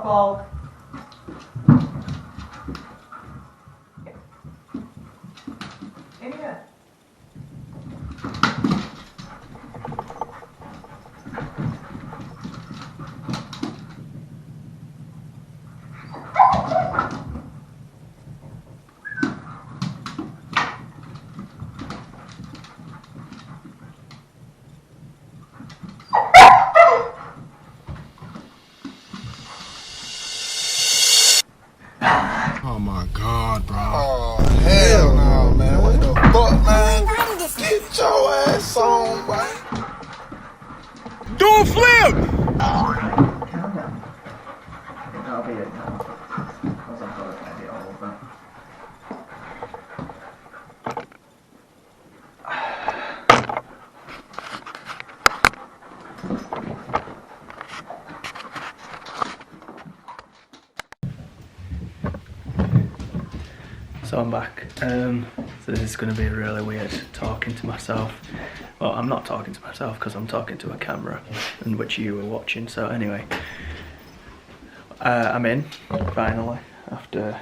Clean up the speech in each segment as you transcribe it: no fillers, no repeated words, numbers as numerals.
Oddball. In here. Oh my god, bro. Oh, hell no, man. What the fuck, man? Get your ass on, boy. Do a flip! Calm down. I think that'll be it now. Because I've got to edit all of that. So I'm back. So this is going to be really weird talking to myself. Well, I'm not talking to myself because I'm talking to a camera, and which you were watching. So anyway, I'm in finally after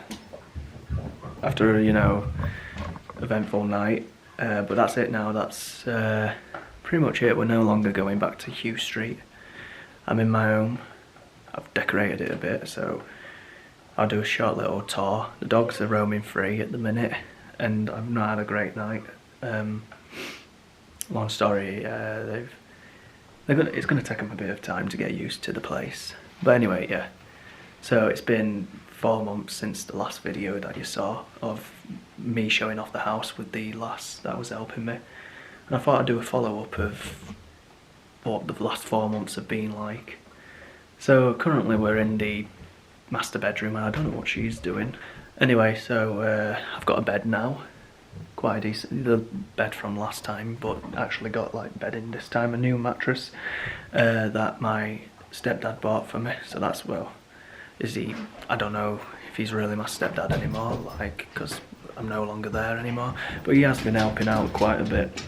you know, eventful night. But that's it now. That's pretty much it. We're no longer going back to Hugh Street. I'm in my home. I've decorated it a bit, so I'll do a short little tour. The dogs are roaming free at the minute, and I've not had a great night. Long story, it's going to take them a bit of time to get used to the place. But anyway, yeah. So it's been 4 months since the last video that you saw of me showing off the house with the lass that was helping me. And I thought I'd do a follow-up of what the last 4 months have been like. So currently we're in the master bedroom and I don't know what she's doing. Anyway, so I've got a bed now. Quite a decent, the bed from last time, but actually got like bedding this time, a new mattress that my stepdad bought for me. So that's, well, I don't know if he's really my stepdad anymore, like, because I'm no longer there anymore, but he has been helping out quite a bit.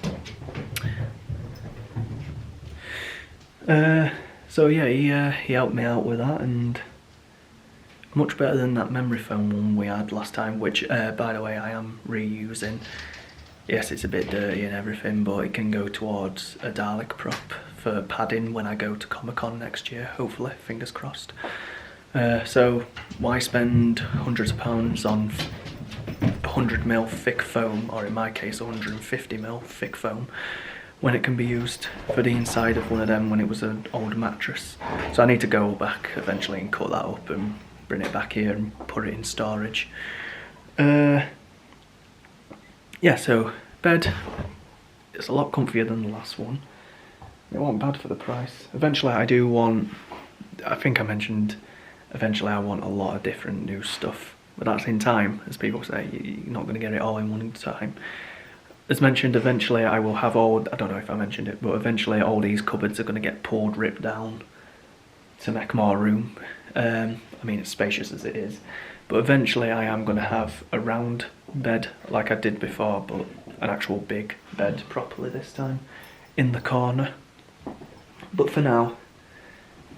So yeah, he helped me out with that, and much better than that memory foam one we had last time, which by the way I am reusing. Yes, it's a bit dirty and everything, but it can go towards a Dalek prop for padding when I go to Comic-Con next year, hopefully, fingers crossed. So why spend hundreds of pounds on 100mm thick foam, or in my case 150mm thick foam, when it can be used for the inside of one of them when it was an old mattress. So I need to go back eventually and cut that up and bring it back here and put it in storage. Yeah, so bed, it's a lot comfier than the last one. It wasn't bad for the price. Eventually I do want, I think I mentioned, eventually I want a lot of different new stuff. But that's in time, as people say, you're not going to get it all in one time. As mentioned, eventually I will have all, I don't know if I mentioned it, but eventually all these cupboards are going to get pulled, ripped down to make more room. I mean, it's spacious as it is, but eventually I am going to have a round bed like I did before, but an actual big bed properly this time in the corner. But for now,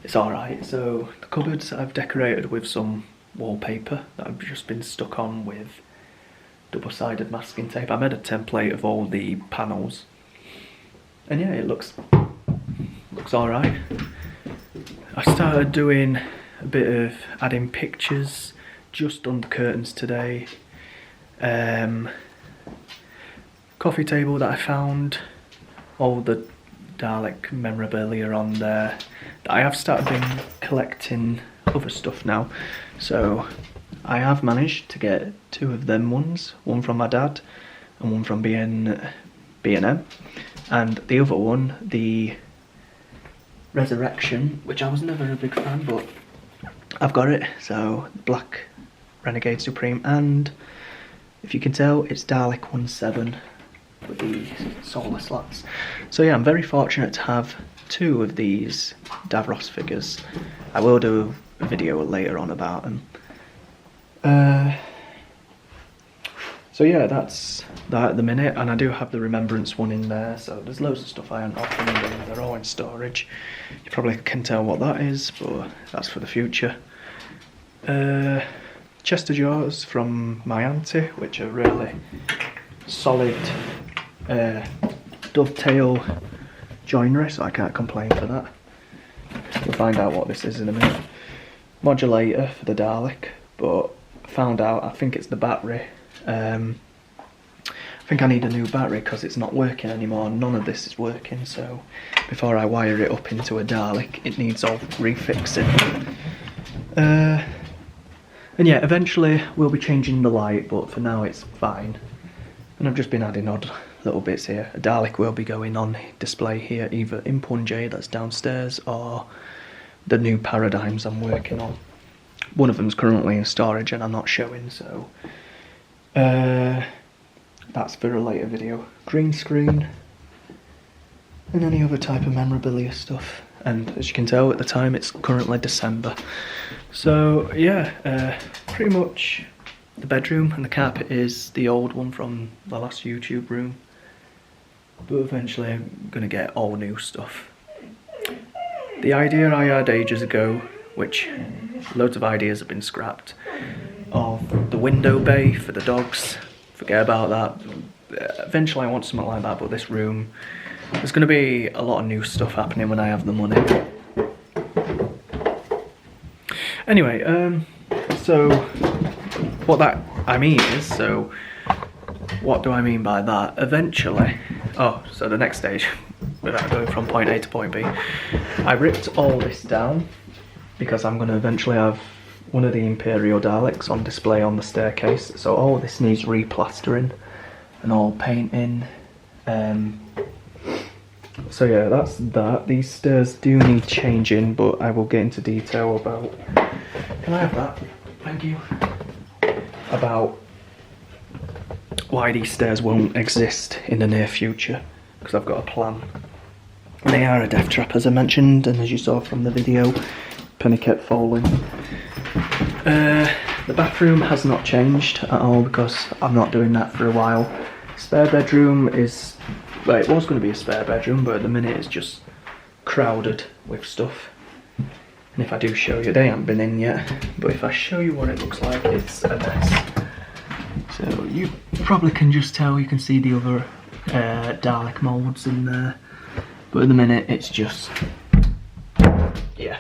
it's alright. So the cupboards I've decorated with some wallpaper that I've just been stuck on with double-sided masking tape. I made a template of all the panels, and yeah, it looks alright. I started doing a bit of adding pictures, just done the curtains today. Coffee table that I found, all the Dalek memorabilia on there. I have started been collecting other stuff now, so I have managed to get 2 of them ones, one from my dad and one from B&M, and the other one, the Resurrection, which I was never a big fan, but I've got it. So Black Renegade Supreme, and if you can tell, it's Dalek 17 with the solar slats. So yeah, I'm very fortunate to have 2 of these Davros figures. I will do a video later on about them. So yeah, that's that at the minute, and I do have the Remembrance one in there, so there's loads of stuff I haven't opened, and they're all in storage. You probably can tell what that is, but that's for the future. Chester jars from my auntie, which are really solid dovetail joinery, so I can't complain for that. We'll find out what this is in a minute. Modulator for the Dalek, but found out I think it's the battery. I think I need a new battery because it's not working anymore. None of this is working, so before I wire it up into a Dalek, it needs all refixing. And yeah, eventually we'll be changing the light, but for now it's fine. And I've just been adding odd little bits here. A Dalek will be going on display here, either in Punjay, that's downstairs, or the new paradigms I'm working on. One of them's currently in storage and I'm not showing, so that's for a later video. Green screen and any other type of memorabilia stuff. And as you can tell at the time, it's currently December. So yeah, pretty much the bedroom, and the carpet is the old one from the last YouTube room. But eventually I'm gonna get all new stuff. The idea I had ages ago, which loads of ideas have been scrapped, of the window bay for the dogs, forget about that. Eventually I want something like that, but this room, there's going to be a lot of new stuff happening when I have the money. Anyway, so what that I mean is, so what do I mean by that? Eventually, so the next stage, without going from point A to point B, I ripped all this down because I'm going to eventually have one of the Imperial Daleks on display on the staircase, so all this needs replastering and all painting. So yeah, that's that. These stairs do need changing, but I will get into detail about... Can I have that? Thank you. About why these stairs won't exist in the near future, because I've got a plan. They are a death trap, as I mentioned, and as you saw from the video, Penny kept falling. The bathroom has not changed at all because I'm not doing that for a while. Spare bedroom is... Well, it was going to be a spare bedroom, but at the minute it's just crowded with stuff. And if I do show you, they haven't been in yet, but if I show you what it looks like, it's a mess. So you probably can just tell, you can see the other Dalek moulds in there, but at the minute it's just, yeah,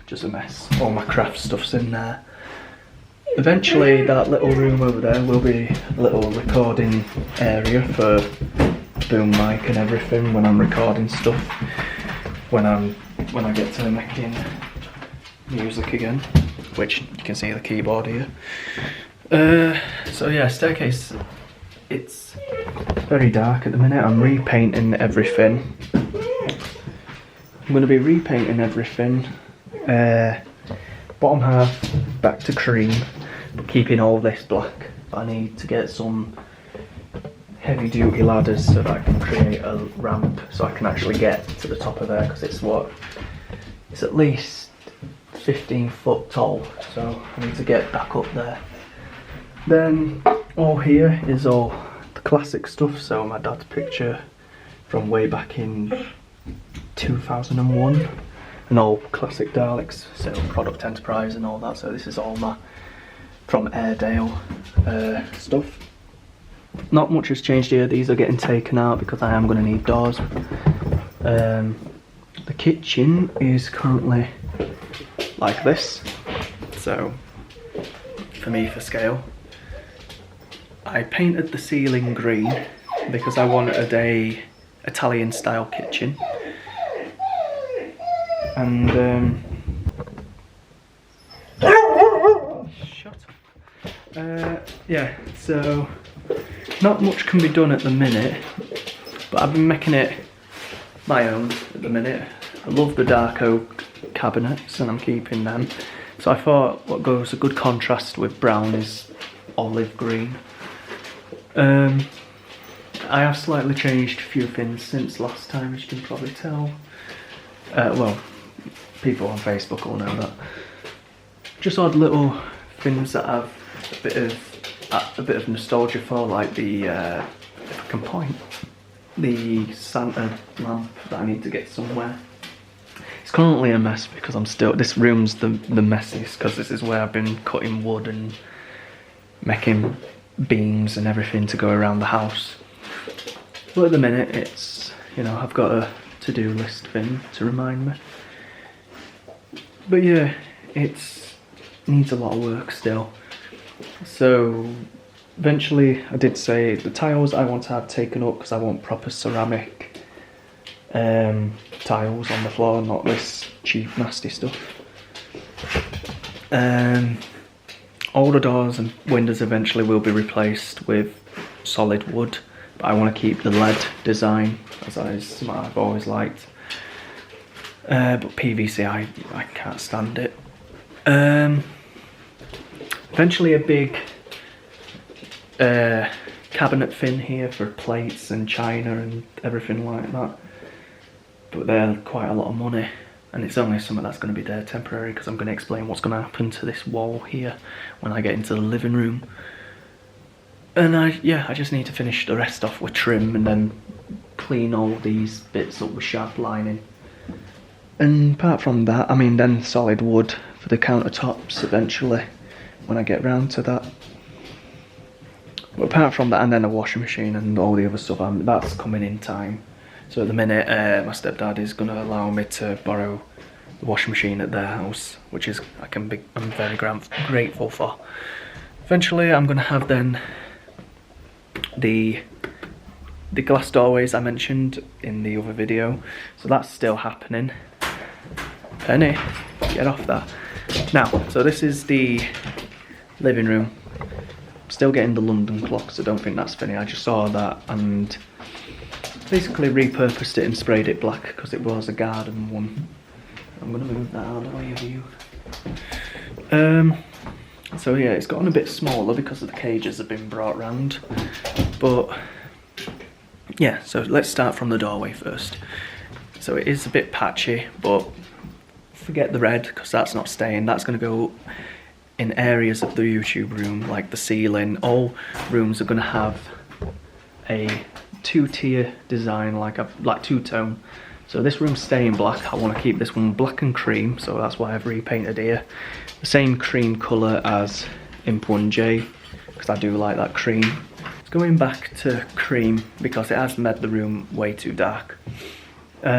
just a mess. All my craft stuff's in there. Eventually that little room over there will be a little recording area for boom mic and everything when I'm recording stuff, when I get to making music again, which you can see the keyboard here. So yeah, staircase, it's very dark at the minute. I'm repainting everything. I'm going to be repainting everything, bottom half back to cream, but keeping all this black. I need to get some heavy duty ladders so that I can create a ramp so I can actually get to the top of there, because it's at least 15 foot tall, so I need to get back up there. Then all here is all the classic stuff, so my dad's picture from way back in 2001 and all classic Daleks, so Product Enterprise and all that. So this is all my from Airedale stuff. Not much has changed here. These are getting taken out because I am going to need doors. The kitchen is currently like this, so for me, for scale. I painted the ceiling green because I wanted a Italian style kitchen, and shut up. Yeah, so not much can be done at the minute, but I've been making it my own at the minute. I love the dark oak cabinets and I'm keeping them, so I thought what goes a good contrast with brown is olive green. I have slightly changed a few things since last time, as you can probably tell. Well, people on Facebook will know that. Just odd little things that have a bit of nostalgia for, like the if I can point, the Santa lamp that I need to get somewhere. It's It's currently a mess because this room's the messiest because this is where I've been cutting wood and making beams and everything to go around the house. But at the minute it's, you know, I've got a to-do list thing to remind me. But yeah, it needs a lot of work still. So eventually I did say the tiles I want to have taken up because I want proper ceramic tiles on the floor, not this cheap nasty stuff. All the doors and windows eventually will be replaced with solid wood, but I want to keep the LED design as I've always liked. But PVC, I can't stand it. Eventually a big cabinet fin here for plates and china and everything like that. But they're quite a lot of money, and it's only something that's going to be there temporary because I'm going to explain what's going to happen to this wall here when I get into the living room. And I just need to finish the rest off with trim and then clean all these bits up with sharp lining. And apart from that, I mean, then solid wood for the countertops eventually when I get round to that. But apart from that, and then a washing machine and all the other stuff, that's coming in time. So at the minute, my stepdad is going to allow me to borrow the washing machine at their house, which is I'm very grateful for. Eventually, I'm going to have then the glass doorways I mentioned in the other video. So that's still happening. Penny, get off that. Now, so this is the living room. Still getting the London clock, so don't think that's funny. I just saw that and basically repurposed it and sprayed it black because it was a garden one. I'm going to move that out of the way of you. So yeah, it's gotten a bit smaller because the cages have been brought round. But yeah, so let's start from the doorway first. So it is a bit patchy, but forget the red because that's not staying. That's going to go in areas of the YouTube room, like the ceiling. All rooms are going to have a two-tier design, like two-tone. So this room's staying black. I want to keep this one black and cream, so that's why I've repainted here. The same cream colour as Imp 1J, because I do like that cream. It's going back to cream because it has made the room way too dark. It's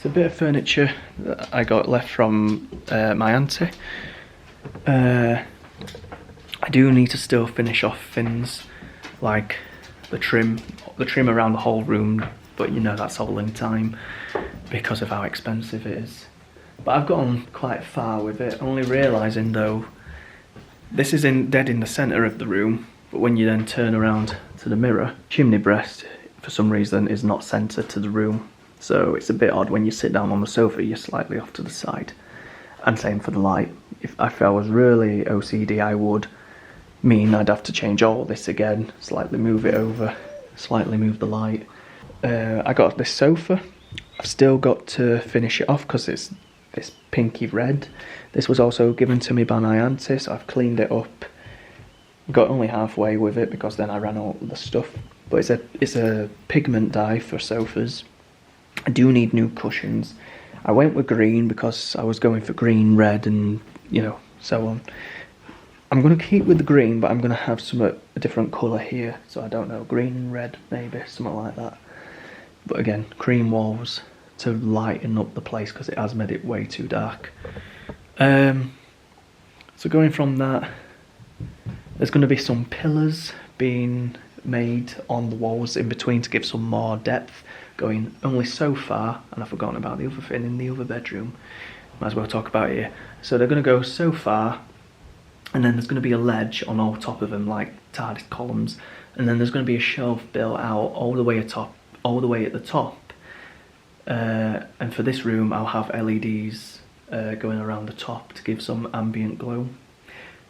a bit of furniture that I got left from my auntie. I do need to still finish off things like the trim around the whole room, but you know that's all in time because of how expensive it is. But I've gone quite far with it, only realising though this is dead in the centre of the room, but when you then turn around to the mirror, chimney breast for some reason is not centred to the room, so it's a bit odd when you sit down on the sofa, you're slightly off to the side. And same for the light. If I was really OCD, I would mean I'd have to change all this again, slightly move it over, slightly move the light. I got this sofa. I've still got to finish it off because it's this pinky red. This was also given to me by my auntie, so I've cleaned it up. Got only halfway with it because then I ran out of the stuff. But it's a pigment dye for sofas. I do need new cushions. I went with green because I was going for green, red and, you know, so on. I'm going to keep with the green, but I'm going to have a different colour here. So I don't know, green and red maybe, something like that. But again, cream walls to lighten up the place because it has made it way too dark. So going from that, there's going to be some pillars being made on the walls in between to give some more depth. Going only so far, and I've forgotten about the other thing in the other bedroom. Might as well talk about it here. So they're going to go so far, and then there's going to be a ledge on all top of them, like TARDIS columns, and then there's going to be a shelf built out all the way at the top. And for this room, I'll have LEDs going around the top to give some ambient glow.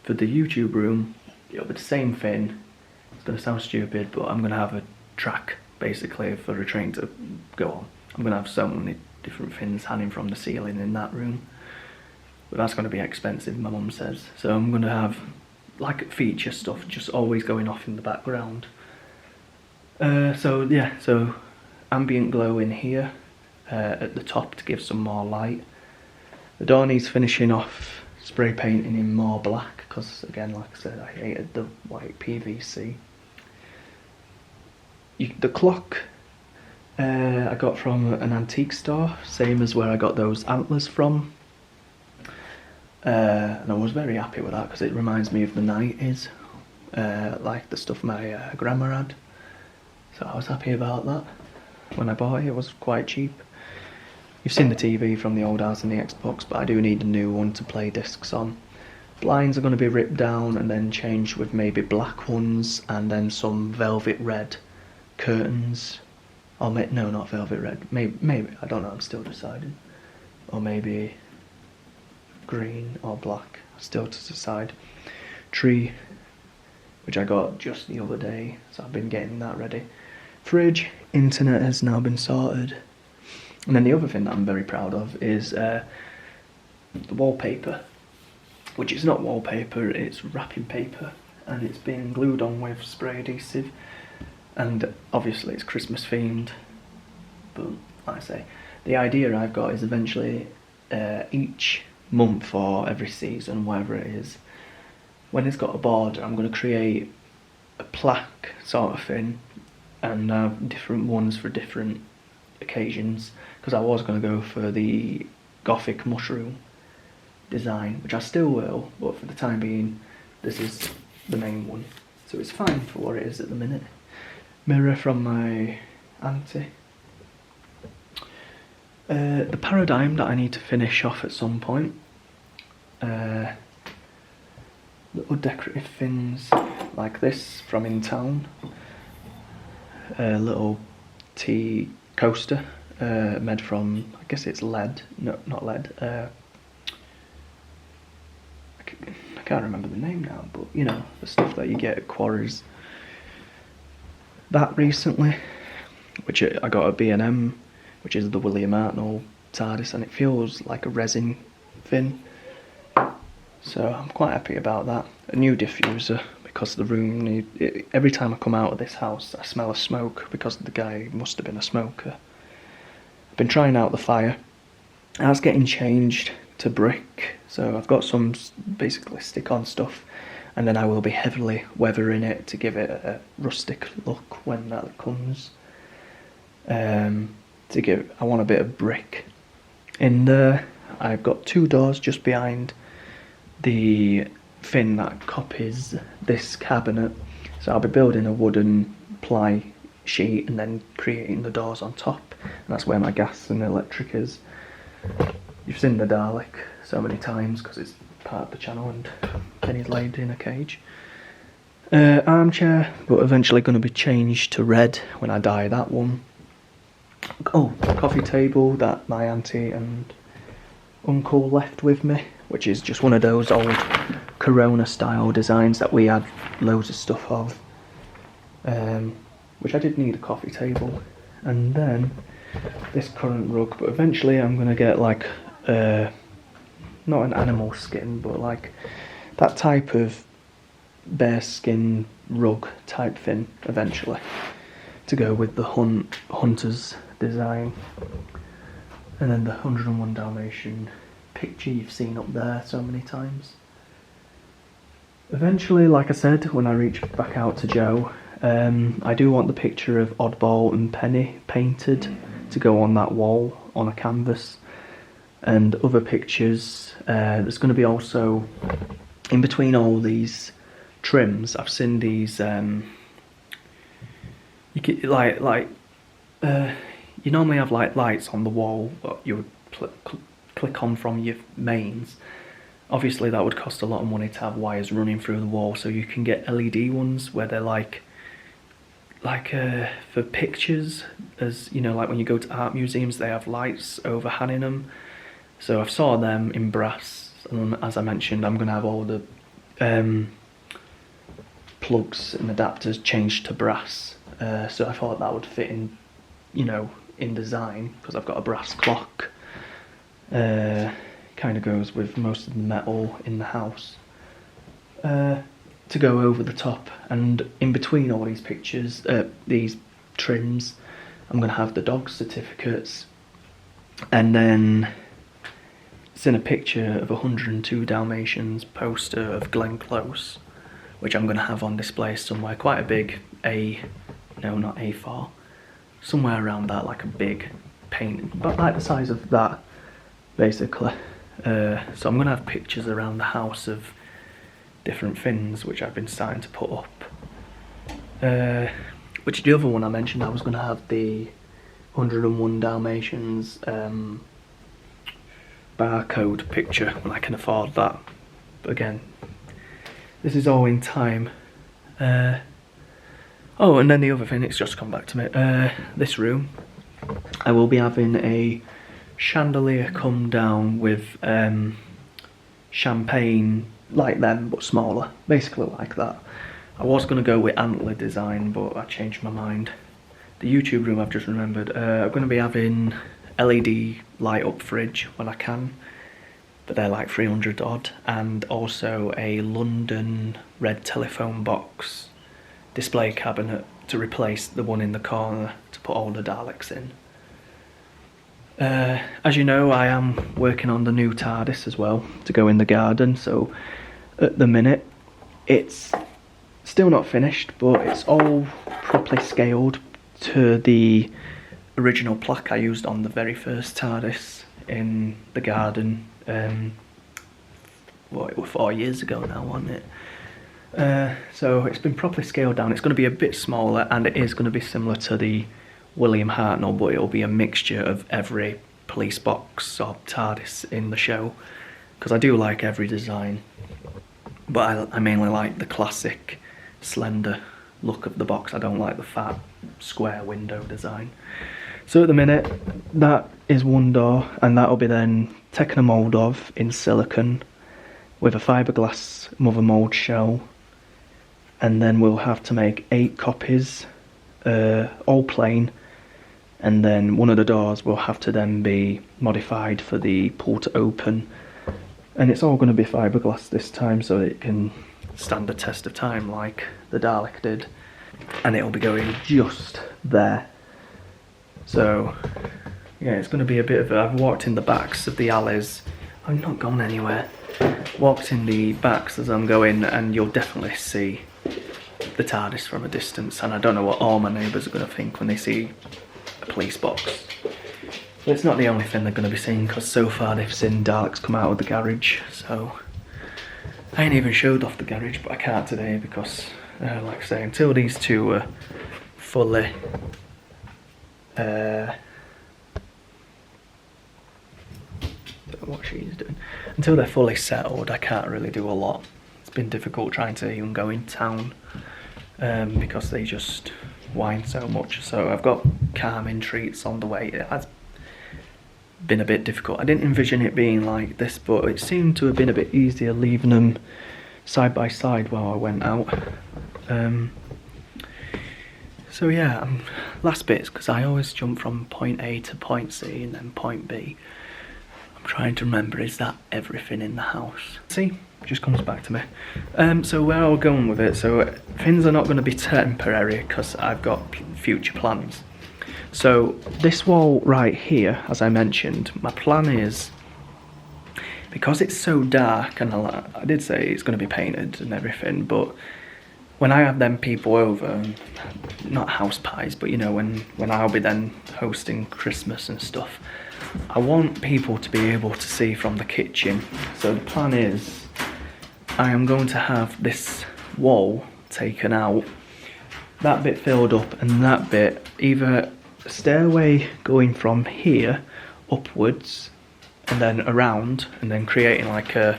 For the YouTube room, it'll be the same thing. It's going to sound stupid, but I'm going to have a track basically for the train to go on. I'm going to have so many different things hanging from the ceiling in that room, but that's going to be expensive, my mum says. So I'm going to have like feature stuff just always going off in the background. So yeah, so ambient glow in here. at the top to give some more light. The door needs finishing off, spray painting in more black, because again, like I said, I hated the white PVC. The clock I got from an antique store, same as where I got those antlers from. And I was very happy with that because it reminds me of the 90s, like the stuff my grandma had. So I was happy about that. When I bought it, it was quite cheap. You've seen the TV from the old house and the Xbox, but I do need a new one to play discs on. Blinds are going to be ripped down and then changed with maybe black ones and then some velvet red curtains. Or no, not velvet red. Maybe, I don't know, I'm still deciding. Or maybe green or black, still to decide. Tree, which I got just the other day, so I've been getting that ready. Fridge, internet has now been sorted. And then the other thing that I'm very proud of is the wallpaper, which is not wallpaper, it's wrapping paper, and it's been glued on with spray adhesive, and obviously it's Christmas themed, but like I say, the idea I've got is eventually each month or every season, whatever it is, when it's got a border, I'm going to create a plaque sort of thing, and have different ones for different occasions, because I was going to go for the Gothic mushroom design, which I still will, but for the time being this is the main one, so it's fine for what it is at the minute. Mirror from my auntie. The paradigm that I need to finish off at some point. Little decorative things like this from in town. A little tea coaster made from, I guess it's lead, no, not lead, I can't remember the name now, but you know, the stuff that you get at quarries. That recently, which I got at B&M, which is the William Hartnell TARDIS, and it feels like a resin thin, so I'm quite happy about that. A new diffuser, because the room every time I come out of this house I smell of smoke, because the guy must have been a smoker. I've been trying out the fire. That's getting changed to brick, so I've got some basically stick-on stuff, and then I will be heavily weathering it to give it a rustic look when that comes. I want a bit of brick. In there I've got two doors just behind the thing that copies this cabinet, so I'll be building a wooden ply sheet and then creating the doors on top, and that's where my gas and electric is. You've seen the Dalek so many times because it's part of the channel, and Penny's laid in a cage. Armchair, but eventually going to be changed to red when I dye that one. Oh, coffee table that my auntie and uncle left with me, which is just one of those old Corona style designs that we had loads of stuff of, which I did need a coffee table. And then this current rug, but eventually I'm going to get like not an animal skin, but like that type of bear skin rug type thing eventually, to go with the hunter's design. And then the 101 Dalmatian picture you've seen up there so many times. Eventually, like I said, when I reach back out to Joe, I do want the picture of Oddball and Pennie painted to go on that wall on a canvas, and other pictures. There's going to be also, in between all these trims, I've seen these you get you normally have like lights on the wall that you would click on from your mains. Obviously that would cost a lot of money to have wires running through the wall, so you can get LED ones where they're like for pictures, as you know, like when you go to art museums they have lights overhanging them. So I've saw them in brass, and as I mentioned, I'm going to have all the plugs and adapters changed to brass, so I thought that would fit in, you know, in design, because I've got a brass clock. Kind of goes with most of the metal in the house, to go over the top. And in between all these pictures, these trims, I'm going to have the dog certificates And then it's in a picture of 102 Dalmatians poster of Glenn Close, which I'm going to have on display somewhere. Quite a big no, not A4, somewhere around that, like a big painting, but like the size of that, basically. So I'm going to have pictures around the house of different things which I've been starting to put up. Which the other one I mentioned, I was going to have the 101 Dalmatians barcode picture when I can afford that. But again, this is all in time. Oh, and then the other thing, it's just come back to me. This room, I will be having a chandelier come down with champagne like them but smaller, basically like that. I was going to go with antler design, but I changed my mind. The YouTube room, I've just remembered, I'm going to be having LED light up fridge when I can, but they're like 300 odd, and also a London red telephone box display cabinet to replace the one in the corner to put all the Daleks in. As you know, I am working on the new TARDIS as well to go in the garden, so at the minute it's still not finished, but it's all properly scaled to the original plaque I used on the very first TARDIS in the garden. Well, it was 4 years ago now, wasn't it? So it's been properly scaled down. It's going to be a bit smaller, and it is going to be similar to the William Hartnell, but it'll be a mixture of every police box or TARDIS in the show, because I do like every design, but I mainly like the classic slender look of the box. I don't like the fat square window design. So at the minute, that is one door, and that'll be then taken a mould of in silicon with a fiberglass mother mould shell, and then we'll have to make 8 copies, all plain, and then one of the doors will have to then be modified for the pull to open, and it's all going to be fiberglass this time so it can stand the test of time like the Dalek did, and it'll be going just there. So yeah, it's going to be a bit of I've walked in the backs of the alleys. I've not gone anywhere. Walked in the backs as I'm going, and you'll definitely see the TARDIS from a distance, and I don't know what all my neighbours are going to think when they see a police box. But it's not the only thing they're going to be seeing, because so far they've seen Daleks come out of the garage, so I ain't even showed off the garage, but I can't today because, like I say, until these two are fully what she's doing, until they're fully settled, I can't really do a lot. It's been difficult trying to even go in town because they just whine so much. So I've got calming treats on the way. It has been a bit difficult. I didn't envision it being like this, but it seemed to have been a bit easier leaving them side by side while I went out. So yeah, last bits, because I always jump from point A to point C and then point B. I'm trying to remember, is that everything in the house? See, just comes back to me. So where I'm going with it, so things are not going to be temporary because I've got future plans. So this wall right here, as I mentioned, my plan is, because it's so dark, and I did say it's going to be painted and everything, but when I have them people over, not house pies, but you know, when I'll be then hosting Christmas and stuff, I want people to be able to see from the kitchen. So the plan is, I am going to have this wall taken out, that bit filled up, and that bit, either a stairway going from here upwards and then around, and then creating like a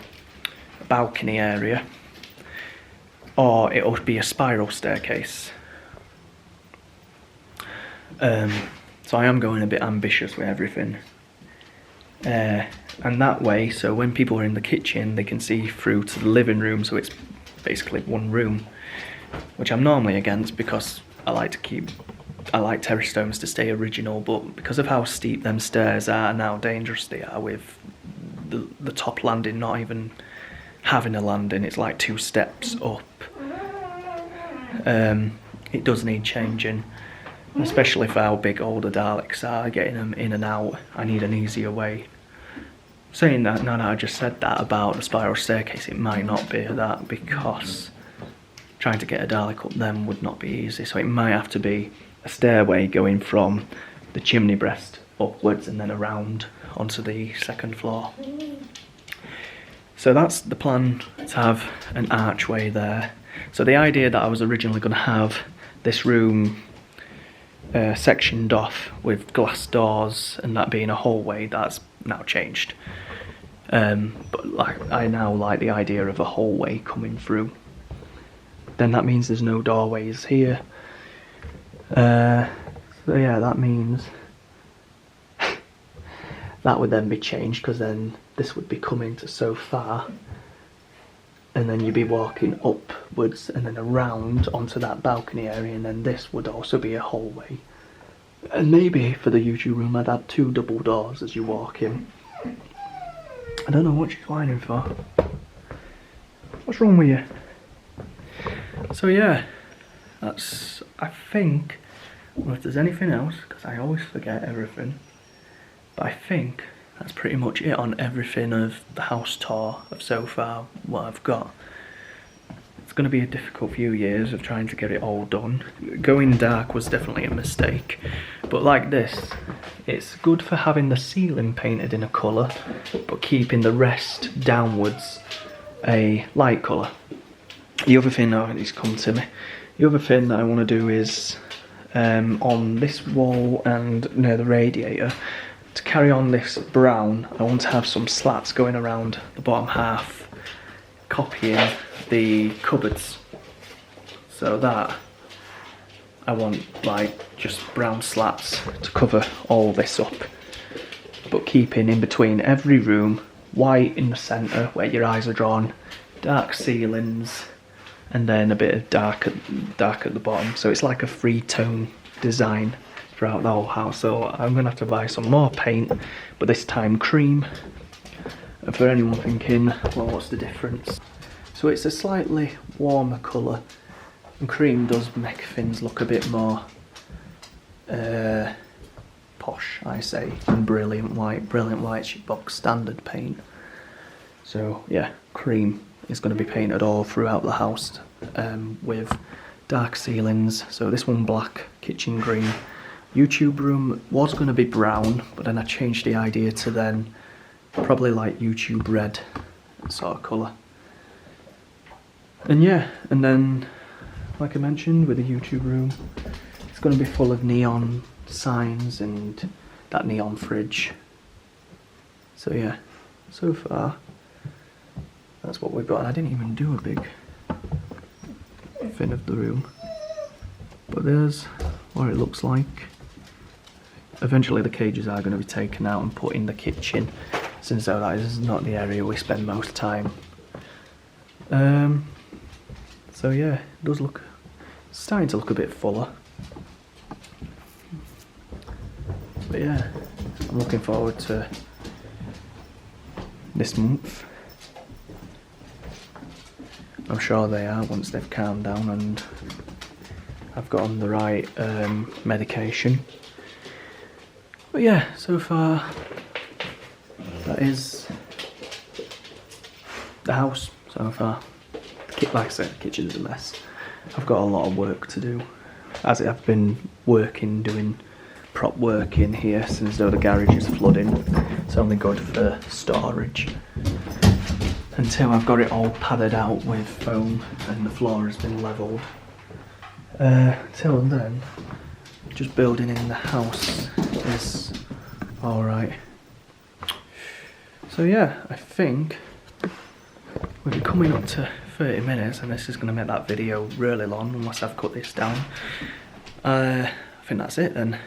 balcony area, or it'll be a spiral staircase. So I am going a bit ambitious with everything. And that way, so when people are in the kitchen, they can see through to the living room, so it's basically one room, which I'm normally against because I like terrace stones to stay original, but because of how steep them stairs are and how dangerous they are with the top landing not even having a landing, it's like 2 steps up. It does need changing. especially for how big older Daleks are, getting them in and out, I need an easier way. Saying that, now that I just said that about the spiral staircase, it might not be that, because trying to get a Dalek up them would not be easy, so it might have to be a stairway going from the chimney breast upwards and then around onto the second floor. So that's the plan, to have an archway there. So the idea that I was originally going to have this room sectioned off with glass doors and that being a hallway, that's now changed. But like, I now like the idea of a hallway coming through. Then that means there's no doorways here. So yeah, that means that would then be changed, because then this would be coming to so far, and then you'd be walking upwards and then around onto that balcony area, and then this would also be a hallway. And maybe for the YouTube room I'd add 2 double doors as you walk in. I don't know what she's whining for. What's wrong with you? So yeah, that's, I think, well, if there's anything else, because I always forget everything, but I think that's pretty much it on everything of the house tour of so far, what I've got. It's going to be a difficult few years of trying to get it all done. Going dark was definitely a mistake, but like this, it's good for having the ceiling painted in a colour, but keeping the rest downwards a light colour. The other thing, oh, it's come to me. The other thing that I want to do is on this wall and near the radiator, to carry on this brown, I want to have some slats going around the bottom half, copying the cupboards. So that I want like just brown slats to cover all this up, but keeping in between every room white in the centre where your eyes are drawn, dark ceilings, and then a bit of dark at the bottom. So it's like a three-tone design throughout the whole house. So I'm gonna have to buy some more paint, but this time cream. And for anyone thinking, well, what's the difference? So it's a slightly warmer colour, and cream does make things look a bit more posh, I say, than brilliant white. Brilliant white's your box standard paint. So yeah, cream is going to be painted all throughout the house with dark ceilings. So this one black, kitchen green. YouTube room was going to be brown, but then I changed the idea to then probably like YouTube red sort of colour. And yeah, and then like I mentioned with the YouTube room, it's going to be full of neon signs and that neon fridge. So yeah, so far that's what we've got. And I didn't even do a big thing of the room, but there's what it looks like. Eventually the cages are going to be taken out and put in the kitchen, since though that is not the area we spend most time. So yeah, it does look, it's starting to look a bit fuller. But yeah, I'm looking forward to this month. I'm sure they are once they've calmed down and I've got on the right medication. But yeah, so far that is the house so far. Like I said, the kitchen's a mess. I've got a lot of work to do, as I've been working, doing prop work in here since though the garage is flooding. It's only good for storage. Until I've got it all padded out with foam and the floor has been levelled. Till then, just building in the house is alright. So yeah, I think we'll be coming up to 30 minutes and this is going to make that video really long unless I've cut this down. I think that's it then.